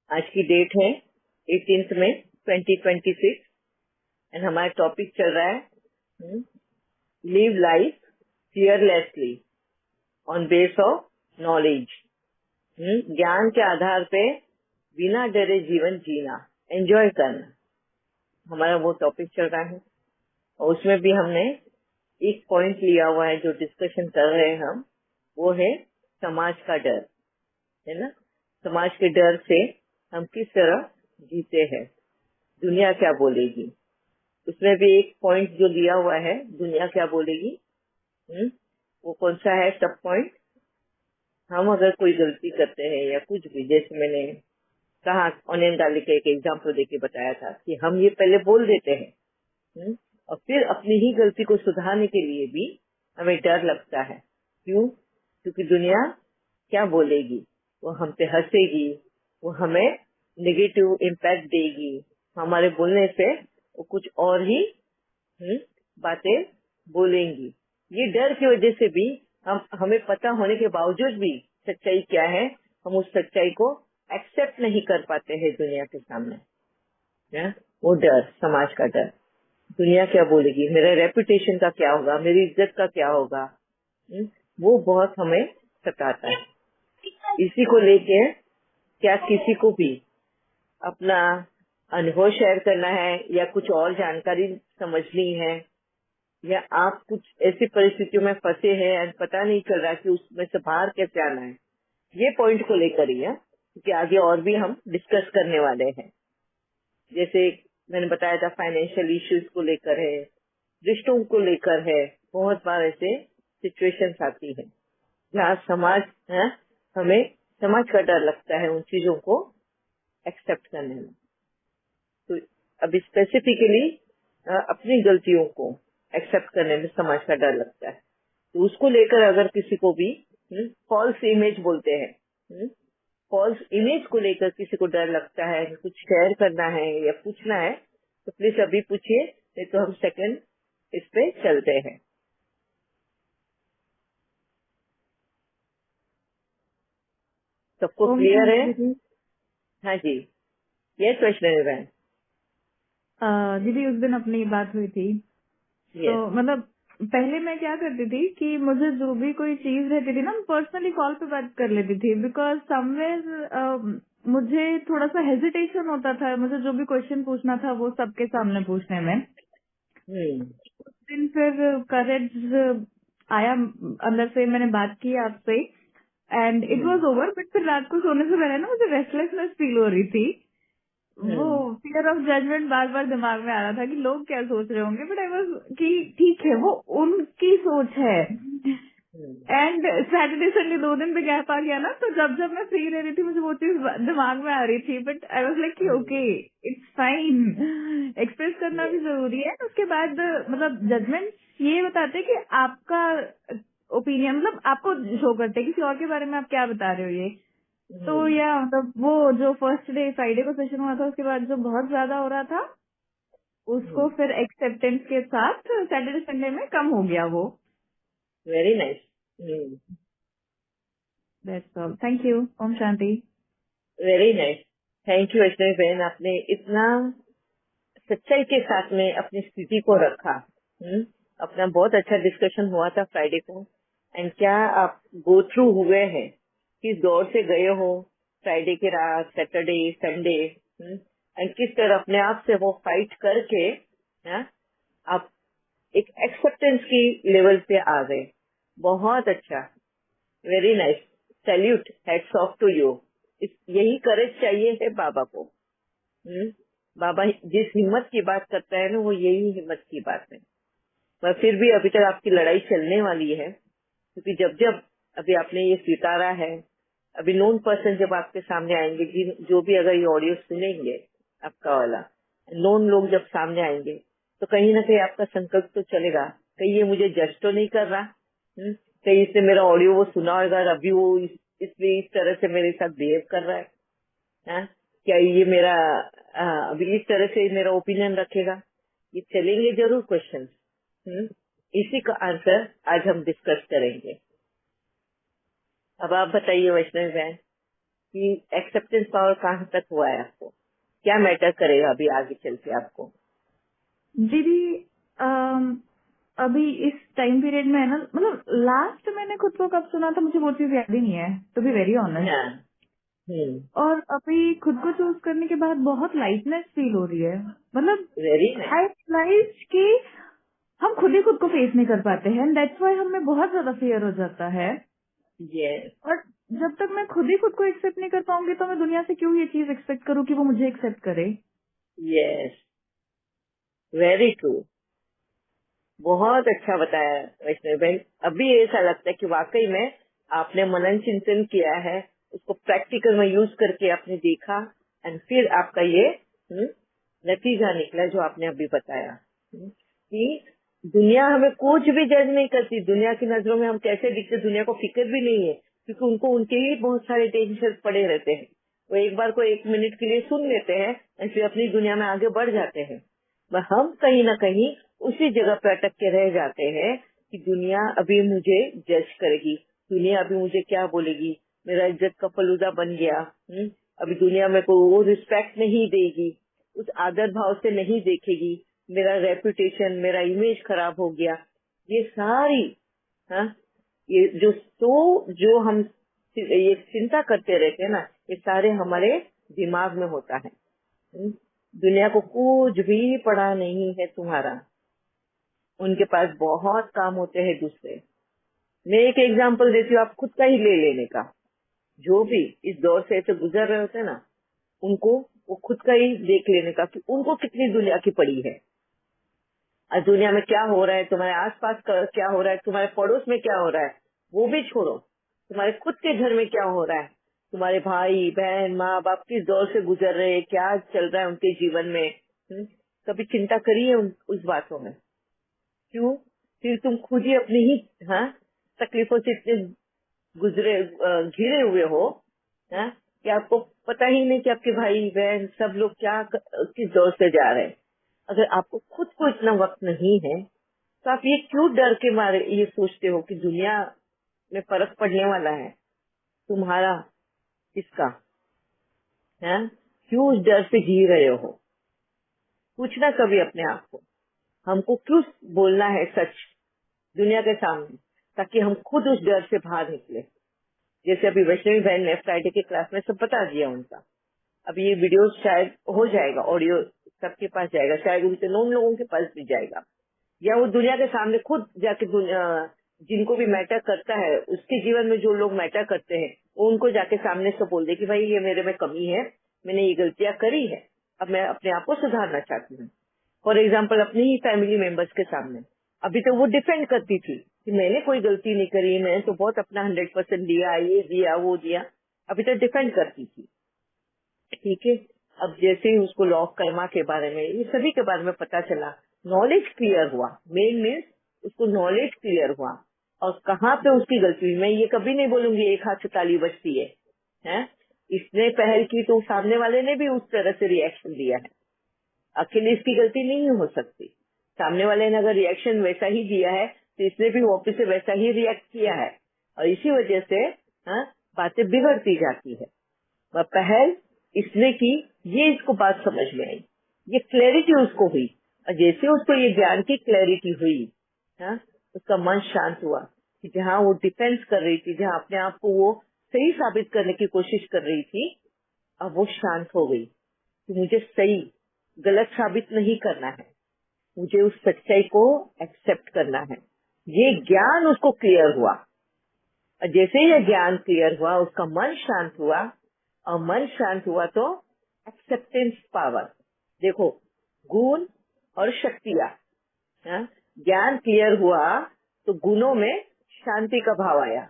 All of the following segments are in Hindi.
आज की डेट है 18 मई 2026 एंड हमारा टॉपिक चल रहा है live life fearlessly on base of knowledge. ज्ञान के आधार पे बिना डरे जीवन जीना, एंजॉय करना, हमारा वो टॉपिक चल रहा है। और उसमें भी हमने एक पॉइंट लिया हुआ है जो डिस्कशन कर रहे हैं हम, वो है समाज का डर, है ना। समाज के डर से हम किस तरह जीते हैं, दुनिया क्या बोलेगी। उसमें भी एक पॉइंट जो लिया हुआ है, दुनिया क्या बोलेगी। वो कौन सा है सब पॉइंट? हम अगर कोई गलती करते हैं या कुछ भी, जैसे मैंने कहा ऑनियन गार्लिक का एक एग्जाम्पल देके बताया था कि हम ये पहले बोल देते हैं और फिर अपनी ही गलती को सुधारने के लिए भी हमें डर लगता है। क्यों? क्योंकि दुनिया क्या बोलेगी, वो हम पे हंसेगी, वो हमें नेगेटिव इम्पैक्ट देगी, हमारे बोलने से वो कुछ और ही बातें बोलेंगी। ये डर की वजह से भी हमें पता होने के बावजूद भी सच्चाई क्या है, हम उस सच्चाई को एक्सेप्ट नहीं कर पाते हैं दुनिया के सामने। वो डर, समाज का डर, दुनिया क्या बोलेगी, मेरे रेपुटेशन का क्या होगा, मेरी इज्जत का क्या होगा, वो बहुत हमें सताता है। इसी को लेके क्या किसी को भी अपना अनुभव शेयर करना है या कुछ और जानकारी समझनी है, या आप कुछ ऐसी परिस्थितियों में फंसे हैं और पता नहीं चल रहा कि उसमें से बाहर कैसे आना है, ये पॉइंट को लेकर ही है, क्योंकि आगे और भी हम डिस्कस करने वाले हैं। जैसे मैंने बताया था फाइनेंशियल इश्यूज को लेकर है, रिश्तों को लेकर है, बहुत बार ऐसे सिचुएशंस आती है जहाँ समाज है, हमें समाज का डर लगता है उन चीजों को एक्सेप्ट करने में। तो अभी स्पेसिफिकली अपनी गलतियों को एक्सेप्ट करने में समाज का डर लगता है। तो उसको लेकर अगर किसी को भी फॉल्स इमेज बोलते हैं, फॉल्स इमेज को लेकर किसी को डर लगता है, कुछ शेयर करना है या पूछना है, तो प्लीज अभी पूछिए, नहीं तो हम सेकंड इस पे चलते हैं। सबको ओम क्लियर है? शांति दीदी। हाँ जी, ये वैष्णवी बहन। दीदी उस दिन अपनी बात हुई थी, तो यस। मतलब पहले मैं क्या करती थी कि मुझे जो भी कोई चीज रहती थी ना, मैं पर्सनली कॉल पे बात कर लेती थी, बिकॉज समवेयर मुझे थोड़ा सा हेजिटेशन होता था, मुझे जो भी क्वेश्चन पूछना था वो सबके सामने पूछने में। हम्म। उस दिन फिर करेज आया अंदर से, मैंने बात की आपसे and it hmm. Was over. But फिर रात को सोने से पहले ना मुझे रेस्टलेसनेस फील हो रही थी, वो हम्म। फियर ऑफ जजमेंट बार बार दिमाग में आ रहा था कि लोग क्या सोच रहे होंगे। बट आई वाज कि ठीक है, वो उनकी सोच है। हम्म। एंड सैटरडे संडे 2 दिन पे गैप आ गया ना, तो जब जब मैं फ्री रह रही थी मुझे वो चीज दिमाग में आ रही थी। बट आई वाज लाइक कि ओके, इट्स फाइन, एक्सप्रेस करना भी यस। जरूरी है। उसके बाद मतलब जजमेंट ये बताते हैं कि आपका ओपिनियन, मतलब आपको शो करते हैं किसी और के बारे में आप क्या बता रहे हो ये। तो या मतलब वो जो फर्स्ट डे फ्राइडे को सेशन हुआ था, उसके बाद जो बहुत ज्यादा हो रहा था उसको फिर एक्सेप्टेंस के साथ सैटरडे संडे में कम हो गया वो। Very nice. That's all, thank you. Om Shanti. Very nice. Thank you Vaishnavi बहन, आपने इतना सच्चाई के साथ में अपनी स्थिति को रखा। अपना बहुत अच्छा डिस्कशन हुआ था फ्राइडे को, एंड क्या आप गो थ्रू हुए हैं, किस दौर से गए हो फ्राइडे की रात, सैटरडे, संडे, एंड किस तरह अपने आप से वो फाइट करके आप एक एक्सेप्टेंस की लेवल पे आ गए। बहुत अच्छा, very nice, salute, hats off to you. यही करेज चाहिए है बाबा को। बाबा जिस हिम्मत की बात करता है ना, वो यही हिम्मत की बात है। पर फिर भी अभी तक आपकी लड़ाई चलने वाली है, क्योंकि जब जब अभी आपने ये स्वीकारा है, अभी नोन पर्सन जब आपके सामने आएंगे, जो भी अगर ये ऑडियो सुनेंगे आपका वाला, नोन लोग जब सामने आएंगे, तो कहीं ना कहीं आपका संकल्प तो चलेगा, कहीं ये मुझे जज तो नहीं कर रहा, कहीं इसने मेरा ऑडियो वो सुना होगा और अभी वो इसलिए इस तरह से मेरे साथ बिहेव कर रहा है। हाँ? क्या ये मेरा अभी इस तरह से मेरा ओपिनियन रखेगा? ये चलेंगे जरूर क्वेश्चन। इसी का आंसर आज हम डिस्कस करेंगे। अब आप बताइए वैष्णवी बहन, कि एक्सेप्टेंस पावर कहाँ तक हुआ है आपको, क्या मैटर करेगा अभी आगे चल के आपको? दीदी अभी इस टाइम पीरियड में है ना, मतलब लास्ट मैंने खुद को कब सुना था मुझे वो चीज याद ही नहीं है, टू बी वेरी ऑनेस्ट। हाँ। और अभी खुद को चूज करने के बाद बहुत लाइटनेस फील हो रही है। मतलब वेरी नाइस। आई रियलाइज कि हम खुद ही खुद को फेस नहीं कर पाते हैं, दैट्स वाई हमें बहुत ज्यादा फियर हो जाता है। यस और जब तक मैं खुद ही खुद को एक्सेप्ट नहीं कर पाऊंगी तो मैं दुनिया से क्यों ये चीज एक्सपेक्ट करूँ कि वो मुझे एक्सेप्ट करे। Yes, very true. बहुत अच्छा बताया वैष्णवी बहन। अभी ऐसा लगता है कि वाकई में आपने मनन चिंतन किया है, उसको प्रैक्टिकल में यूज करके आपने देखा, एंड फिर आपका ये नतीजा निकला जो आपने अभी बताया, कि दुनिया हमें कुछ भी जज नहीं करती। दुनिया की नजरों में हम कैसे दिखते दुनिया को फिक्र भी नहीं है, क्योंकि उनको उनके ही बहुत सारे टेंशन पड़े रहते हैं। वो एक बार को 1 मिनट के लिए सुन लेते हैं और फिर अपनी दुनिया में आगे बढ़ जाते हैं। पर हम कहीं ना कहीं उसी जगह पे अटक के रह जाते हैं कि दुनिया अभी मुझे जज करेगी, दुनिया अभी मुझे क्या बोलेगी, मेरा इज्जत का फलूदा बन गया। अभी दुनिया में को वो रिस्पेक्ट नहीं देगी, उस आदर भाव से नहीं देखेगी, मेरा रेपुटेशन, मेरा इमेज खराब हो गया। ये सारी हाँ, ये जो हम ये चिंता करते रहते हैं ना, ये सारे हमारे दिमाग में होता है। दुनिया को कुछ भी पड़ा नहीं है तुम्हारा, उनके पास बहुत काम होते हैं दूसरे। मैं एक एग्जांपल देती हूँ, आप खुद का ही ले लेने का। जो भी इस दौर से ऐसे गुजर रहे होते हैं ना, उनको वो खुद का ही देख लेने का कि उनको कितनी दुनिया की पड़ी है। आज दुनिया में क्या हो रहा है, तुम्हारे आसपास क्या हो रहा है, तुम्हारे पड़ोस में क्या हो रहा है, वो भी छोड़ो, तुम्हारे खुद के घर में क्या हो रहा है, तुम्हारे भाई बहन माँ बाप किस दौर से गुजर रहे हैं, क्या चल रहा है उनके जीवन में। कभी चिंता करिए उस बातों में? क्यों? फिर तुम खुद ही अपनी ही तकलीफों से इतने घिरे हुए हो, कि आपको पता ही नहीं कि आपके भाई बहन सब लोग किस दौर से जा रहे हैं। अगर आपको खुद को इतना वक्त नहीं है तो आप ये क्यों डर के मारे ये सोचते हो कि दुनिया में फर्क पड़ने वाला है तुम्हारा इसका? है क्यों उस डर से जी रहे हो? पूछना कभी अपने आप को, हमको क्यों बोलना है सच दुनिया के सामने, ताकि हम खुद उस डर से बाहर निकले। जैसे अभी वैष्णवी बहन ने फ्राइडे के क्लास में सब बता दिया उनका। अब ये वीडियो शायद हो जाएगा, ऑडियो सबके पास जाएगा, शायद उनसे 9 लोगों के पास भी जाएगा, या वो दुनिया के सामने खुद जाके जिनको भी मैटर करता है उसके जीवन में जो लोग मैटर करते हैं वो उनको जाके सामने से बोल दे कि भाई ये मेरे में कमी है, मैंने ये गलतियां करी है, अब मैं अपने आप को सुधारना चाहती हूँ। फॉर एग्जाम्पल अपने ही फैमिली मेंबर्स के सामने अभी तो वो डिफेंड करती थी कि मैंने कोई गलती नहीं करी, मैंने तो बहुत अपना 100% दिया, ये दिया वो दिया, अभी तो डिफेंड करती थी। ठीक है, अब जैसे ही उसको लॉ ऑफ कर्मा के बारे में, ये सभी के बारे में पता चला, नॉलेज क्लियर हुआ, मेन मीन्स उसको नॉलेज क्लियर हुआ और कहाँ पे उसकी गलती हुई। मैं ये कभी नहीं बोलूंगी एक हाथ से ताली बजती है, हैं? इसने पहल की तो सामने वाले ने भी उस तरह से रिएक्शन दिया है, अकेले इसकी गलती नहीं हो सकती। सामने वाले ने अगर रिएक्शन वैसा ही दिया है तो इसने भी वापिस से वैसा ही रिएक्ट किया है, और इसी वजह से बातें बिगड़ती जाती है। वह पहल इसने की, ये इसको बात समझ में आई, ये क्लैरिटी उसको हुई, और जैसे उसको ये ज्ञान की क्लैरिटी हुई, उसका मन शांत हुआ कि जहाँ वो डिफेंस कर रही थी, जहाँ अपने आप को वो सही साबित करने की कोशिश कर रही थी, अब वो शांत हो गई कि मुझे सही गलत साबित नहीं करना है, मुझे उस सच्चाई को एक्सेप्ट करना है। ये ज्ञान उसको क्लियर हुआ, और जैसे ही ये ज्ञान क्लियर हुआ उसका मन शांत हुआ, और मन शांत हुआ तो एक्सेप्टेंस पावर, देखो गुण और शक्तियाँ, ज्ञान क्लियर हुआ तो गुणों में शांति का भाव आया,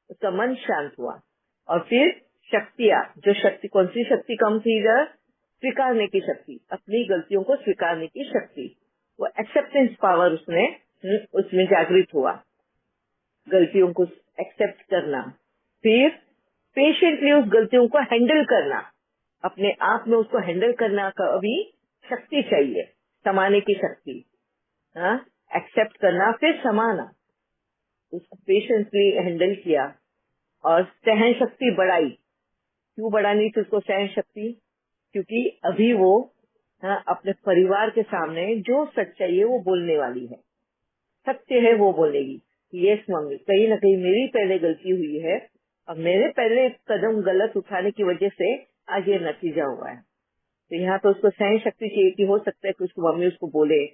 उसका मन शांत हुआ, और फिर शक्तियाँ, जो शक्ति, कौन सी शक्ति कम थी इधर? स्वीकारने की शक्ति, अपनी गलतियों को स्वीकारने की शक्ति, वो एक्सेप्टेंस पावर उसमें जागृत हुआ, गलतियों को एक्सेप्ट करना, फिर पेशेंटली उस गलतियों को हैंडल करना, अपने आप में उसको हैंडल करना का अभी शक्ति चाहिए, समाने की शक्ति, एक्सेप्ट करना फिर समाना, उसको पेशेंटली हैंडल किया और सहन शक्ति बढ़ाई, क्यों बढ़ानी थी उसको सहन शक्ति? क्योंकि अभी वो अपने परिवार के सामने जो सच्चाई है वो बोलने वाली है, सत्य है वो बोलेगी। यस मम्मी, कहीं ना कहीं मेरी पहले गलती हुई है और मेरे पहले कदम गलत उठाने की वजह से आज ये नतीजा हुआ है। तो यहाँ पे उसको सहन शक्ति चाहिए कि हो सकता है कि उसको मम्मी उसको बोले,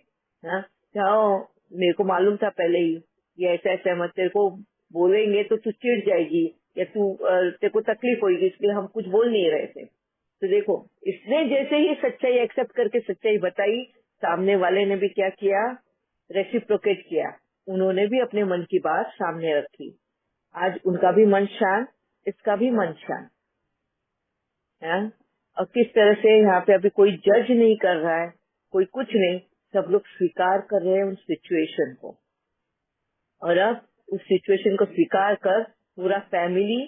जाओ मेरे को मालूम था पहले ही ये ऐसा ऐसा मत, तेरे को बोलेंगे तो तू चिढ़ जाएगी या तेरे को तकलीफ होगी, इसलिए हम कुछ बोल नहीं रहे थे। तो देखो, इसने जैसे ही सच्चाई एक्सेप्ट करके सच्चाई बताई, सामने वाले ने भी क्या किया, रेसिप्रोकेट किया। उन्होंने भी अपने मन की बात सामने रखी। आज उनका भी मन शांत, इसका भी मन शांत है। और किस तरह से यहाँ पे अभी कोई जज नहीं कर रहा है, कोई कुछ नहीं, सब लोग स्वीकार कर रहे हैं उस सिचुएशन को। और अब उस सिचुएशन को स्वीकार कर पूरा फैमिली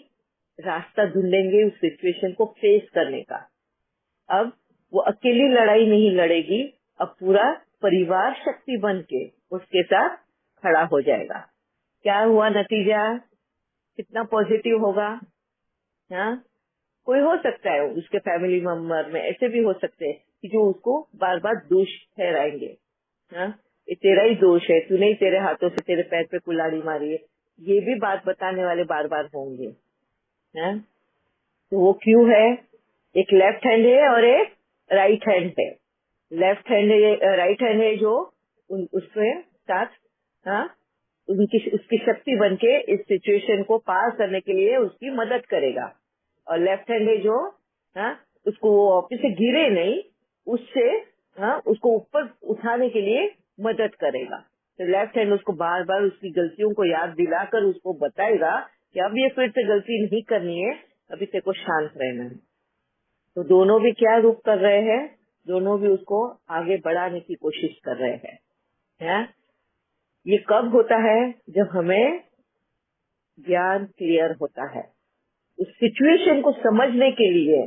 रास्ता ढूंढेंगे उस सिचुएशन को फेस करने का। अब वो अकेली लड़ाई नहीं लड़ेगी, अब पूरा परिवार शक्ति बन के उसके साथ खड़ा हो जाएगा। क्या हुआ नतीजा? कितना पॉजिटिव होगा? हाँ, कोई हो सकता है उसके फैमिली मेंबर में ऐसे भी हो सकते हैं कि जो उसको बार बार दोष ठहराएंगे। हाँ, ये तेरा ही दोष है, तूने ही तेरे हाथों से तेरे पैर पे कुल्हाड़ी मारी है, ये भी बात बताने वाले बार बार होंगे। हाँ, तो वो क्यों है? एक लेफ्ट हैंड है और एक राइट हैंड है। लेफ्ट हैंड राइट हैंड है जो उसके साथ हाँ उसकी शक्ति बन के इस सिचुएशन को पार करने के लिए उसकी मदद करेगा। और लेफ्ट हैंड है जो उसको वो ऑफिस से गिरे नहीं, उससे उसको ऊपर उठाने के लिए मदद करेगा। तो लेफ्ट हैंड उसको बार बार उसकी गलतियों को याद दिलाकर उसको बताएगा कि अब ये फिर से गलती नहीं करनी है, अभी तेरे को शांत रहना है। तो दोनों भी क्या रूप कर रहे हैं? दोनों भी उसको आगे बढ़ाने की कोशिश कर रहे हैं। ये कब होता है? जब हमें ज्ञान क्लियर होता है उस सिचुएशन को समझने के लिए।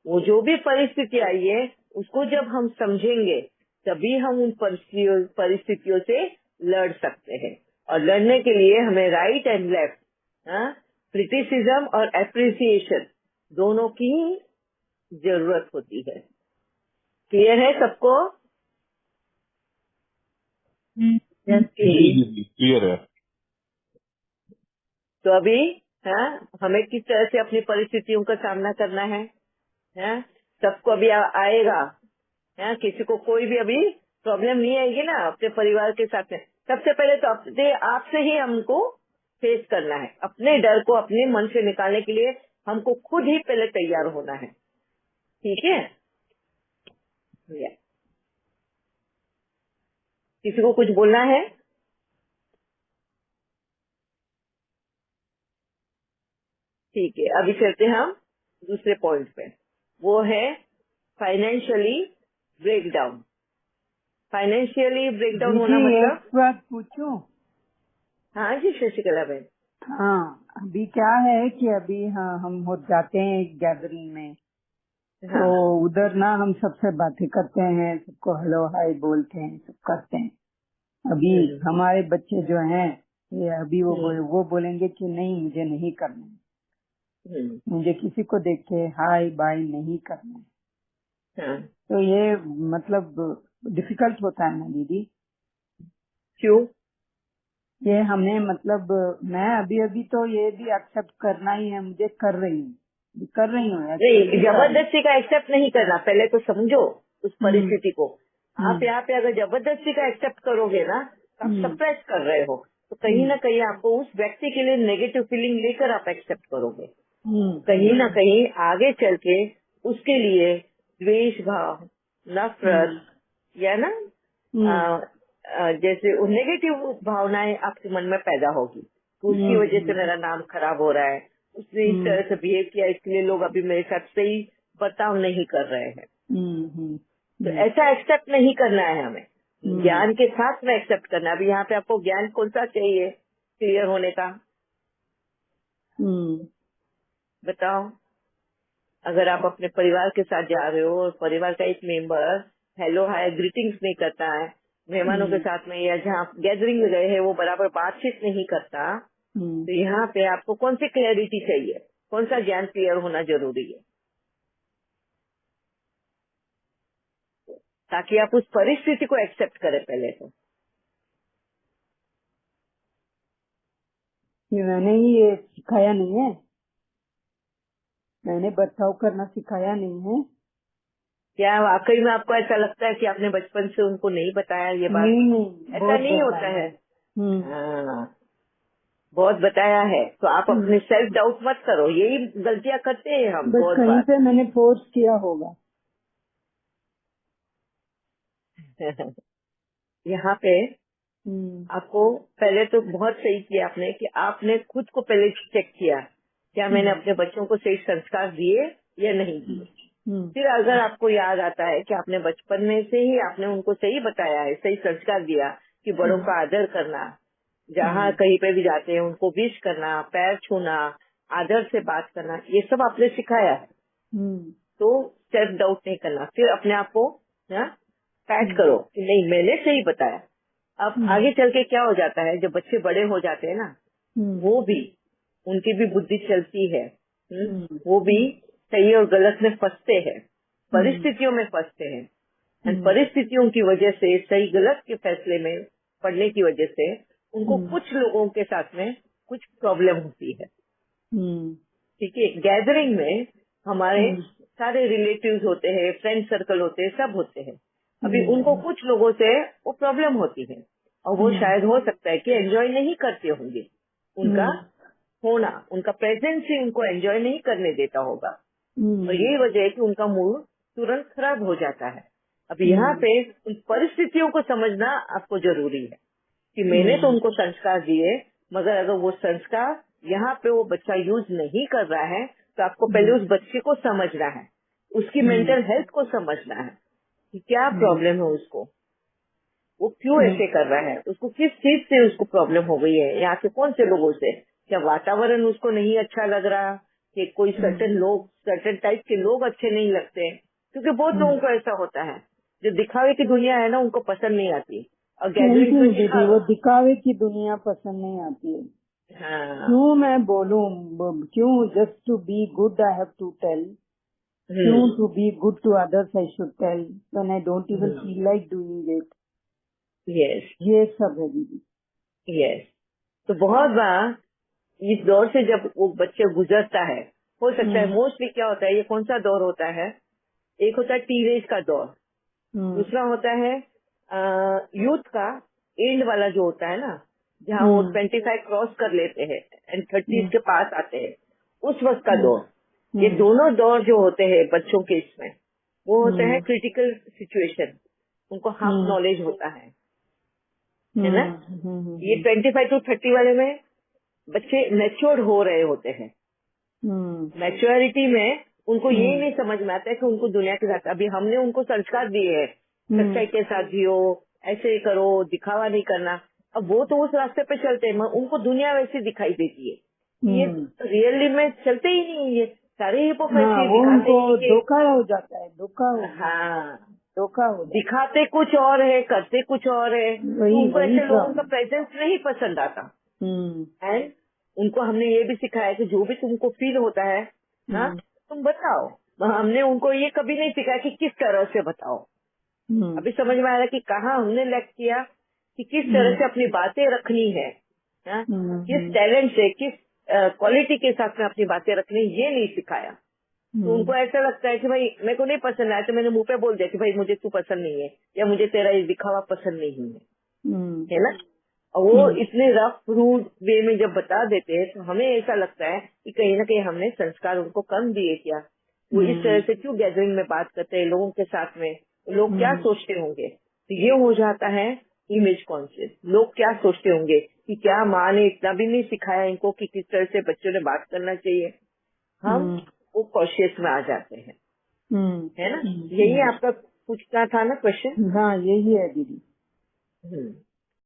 वो जो भी परिस्थिति आई है उसको जब हम समझेंगे तभी हम उन परिस्थितियों से लड़ सकते हैं। और लड़ने के लिए हमें राइट एंड लेफ्ट, क्रिटिसिज्म और एप्रिसिएशन दोनों की जरूरत होती है। क्लियर है सबको? क्लियर है। तो अभी हमें किस तरह से अपनी परिस्थितियों का सामना करना है? सबको अभी आएगा। किसी को कोई भी अभी प्रॉब्लम नहीं आएगी ना अपने परिवार के साथ में। सबसे पहले तो अपने आप से ही हमको फेस करना है। अपने डर को अपने मन से निकालने के लिए हमको खुद ही पहले तैयार होना है। ठीक है? किसी को कुछ बोलना है? ठीक है, अभी चलते हैं हम दूसरे पॉइंट पे। वो है फाइनेंशियली ब्रेकडाउन। फाइनेंशियली ब्रेकडाउन होना दीदी मतलब? एक बात पूछूं? हाँ जी शशिकला बहन। हाँ, अभी क्या है कि अभी हम हो जाते हैं गैदरिंग में, हाँ। तो उधर ना हम सबसे बातें करते हैं, सबको हेलो हाय बोलते हैं, सब करते हैं। अभी हमारे बच्चे जो हैं ये अभी वो बोलेंगे कि नहीं मुझे नहीं करना है, मुझे किसी को देख के हाय बाय नहीं करना है। हाँ। तो ये मतलब डिफिकल्ट होता है ना दीदी? क्यों? ये हमें मतलब मैं अभी तो ये भी एक्सेप्ट करना ही है, मुझे कर रही हूँ नहीं, जबरदस्ती का एक्सेप्ट नहीं करना। पहले तो समझो उस परिस्थिति को। आप यहाँ पे अगर जबरदस्ती का एक्सेप्ट करोगे ना तो आप सप्रेस कर रहे हो, तो कहीं ना कहीं आपको उस व्यक्ति के लिए नेगेटिव फीलिंग लेकर आप एक्सेप्ट करोगे। कहीं ना कहीं आगे चल के उसके लिए द्वेष भाव, नफरत या ना जैसे नेगेटिव भावनाएं आपके मन में पैदा होगी। तो उसकी वजह से मेरा नाम खराब हो रहा है, उसने इस तरह से बिहेव किया, इसलिए लोग अभी मेरे साथ सही बर्ताव नहीं कर रहे हैं। तो ऐसा एक्सेप्ट नहीं करना है हमें, ज्ञान के साथ में एक्सेप्ट करना है। अभी यहाँ पे आपको ज्ञान कौन सा चाहिए क्लियर होने का? बताओ। अगर आप अपने परिवार के साथ जा रहे हो और परिवार का एक मेंबर हेलो हाय ग्रीटिंग्स नहीं करता है, मेहमानों के साथ में या जहाँ गैदरिंग में गए हैं वो बराबर बातचीत नहीं करता, तो यहाँ पे आपको कौन सी क्लैरिटी चाहिए? कौन सा ज्ञान क्लियर होना जरूरी है, ताकि आप उस परिस्थिति को एक्सेप्ट करें पहले तो। ये मैंने ही ये सिखाया नहीं है, मैंने बर्ताव करना सिखाया नहीं है। क्या वाकई में आपको ऐसा लगता है कि आपने बचपन से उनको नहीं बताया ये बात? नहीं, ऐसा बहुत नहीं होता बताया है। हम्म, हाँ, बहुत बताया है। तो आप अपने सेल्फ डाउट मत करो, यही गलतियां करते हैं हम बस बहुत कहीं बार। पे मैंने फोर्स किया होगा। यहाँ पे हम्म, आपको पहले तो बहुत सही किया आपने कि आपने खुद को पहले चेक किया, क्या मैंने अपने बच्चों को सही संस्कार दिए या नहीं दिए। हम्म, फिर अगर आपको याद आता है कि आपने बचपन में से ही आपने उनको सही बताया है, सही संस्कार दिया कि बड़ों का आदर करना, जहाँ कहीं पे भी जाते हैं उनको विश करना, पैर छूना, आदर से बात करना, ये सब आपने सिखाया है, तो सेल्फ डाउट नहीं करना। फिर अपने आप को पैट करो कि नहीं मैंने सही बताया। अब आगे चल के क्या हो जाता है, जब बच्चे बड़े हो जाते हैं ना, वो भी उनकी भी बुद्धि चलती है, वो भी सही और गलत में फंसते हैं, परिस्थितियों में फंसते हैं। एंड परिस्थितियों की वजह से सही गलत के फैसले में पड़ने की वजह से उनको कुछ लोगों के साथ में कुछ प्रॉब्लम होती है। ठीक है, गैदरिंग में हमारे सारे रिलेटिव्स होते हैं, फ्रेंड सर्कल होते हैं, सब होते हैं। अभी उनको कुछ लोगों से वो प्रॉब्लम होती है और वो शायद हो सकता है कि एंजॉय नहीं करते होंगे, उनका होना, उनका प्रेजेंस ही उनको एंजॉय नहीं करने देता होगा, और यही वजह है कि उनका मूड तुरंत खराब हो जाता है। अब यहाँ पे उन परिस्थितियों को समझना आपको जरूरी है कि मैंने तो उनको संस्कार दिए, मगर अगर वो संस्कार यहाँ पे वो बच्चा यूज नहीं कर रहा है, तो आपको पहले उस बच्चे को समझना है, उसकी मेंटल हेल्थ को समझना है कि क्या प्रॉब्लम है उसको, वो क्यों ऐसे कर रहा है, उसको किस चीज से उसको प्रॉब्लम हो गई है, यहाँ के कौन से लोगों से, क्या वातावरण उसको नहीं अच्छा लग रहा, कि कोई सर्टेन लोग, सर्टेन टाइप के लोग अच्छे नहीं लगते। क्योंकि बहुत लोगों को ऐसा होता है, जो दिखावे की दुनिया है ना उनको पसंद नहीं आती, और गैदरिंग में दीदी वो दिखावे की दुनिया पसंद नहीं आती है। हाँ, क्यों मैं बोलूं, क्यों just to be good I have to tell, क्यों to be good to others I should tell when I don't even feel like doing it. Yes ये सब है दीदी। यस। तो बहुत बार इस दौर से जब वो बच्चे गुजरता है, हो सकता है मोस्टली क्या होता है, ये कौन सा दौर होता है, एक होता है टीनेज का दौर, दूसरा होता है यूथ का एंड वाला जो होता है ना, जहाँ वो 25 क्रॉस कर लेते हैं एंड 30 के पास आते हैं, उस वक्त का दौर। ये दोनों दौर जो होते हैं बच्चों के, इसमें वो होते हैं क्रिटिकल सिचुएशन, उनको हाफ नॉलेज होता है ना। ये 25 to 30 वाले में बच्चे मैच्योर्ड हो रहे होते हैं। मैच्योरिटी में उनको ये नहीं समझ में आता है कि उनको दुनिया के साथ, अभी हमने उनको संस्कार दिए हैं, सच्चाई के साथ जियो, ऐसे करो, दिखावा नहीं करना, अब वो तो उस रास्ते पे चलते हैं, उनको दुनिया वैसी दिखाई देती है, ये रियली में चलते ही नहीं, ये सारे हिपोक्रेसी दिखाते उनको ही धोखा हो जाता है, धोखा हो जाता है, हाँ, धोखा हो जाता दिखाते कुछ और है, करते कुछ और है, है। तो वही उनको वही ऐसे लोगों का प्रॉब्लम। प्रेजेंस नहीं पसंद आता। एंड उनको हमने ये भी सिखाया कि जो भी तुमको फील होता है ना, तुम बताओ। हमने उनको ये कभी नहीं सिखाया कि किस तरह से बताओ। अभी समझ में आ रहा है कि कहाँ हमने लैक किया, कि किस तरह से अपनी बातें रखनी है, हाँ? किस टैलेंट से, किस क्वालिटी के साथ में अपनी बातें रखनी, ये नहीं सिखाया। तो उनको ऐसा लगता है कि भाई मेरे को नहीं पसंद आया तो मैंने मुंह पे बोल दिया कि भाई मुझे तू पसंद नहीं है, या मुझे तेरा ये दिखावा पसंद नहीं है ना। और वो इतने रफ रूड वे में जब बता देते हैं, तो हमें ऐसा लगता है कि कहीं ना कहीं हमने संस्कार उनको कम दिए क्या, वो इस तरह से क्यों गैदरिंग में बात करते हैं लोगों के साथ में, लोग क्या सोचते होंगे। तो ये हो जाता है इमेज कॉन्शियस, लोग क्या सोचते होंगे, कि क्या माँ ने इतना भी नहीं सिखाया इनको कि किस तरह से बच्चों ने बात करना चाहिए, हम वो कॉन्शियस में आ जाते हैं, है ना। यही आपका पूछना था ना क्वेश्चन। हाँ यही है दीदी।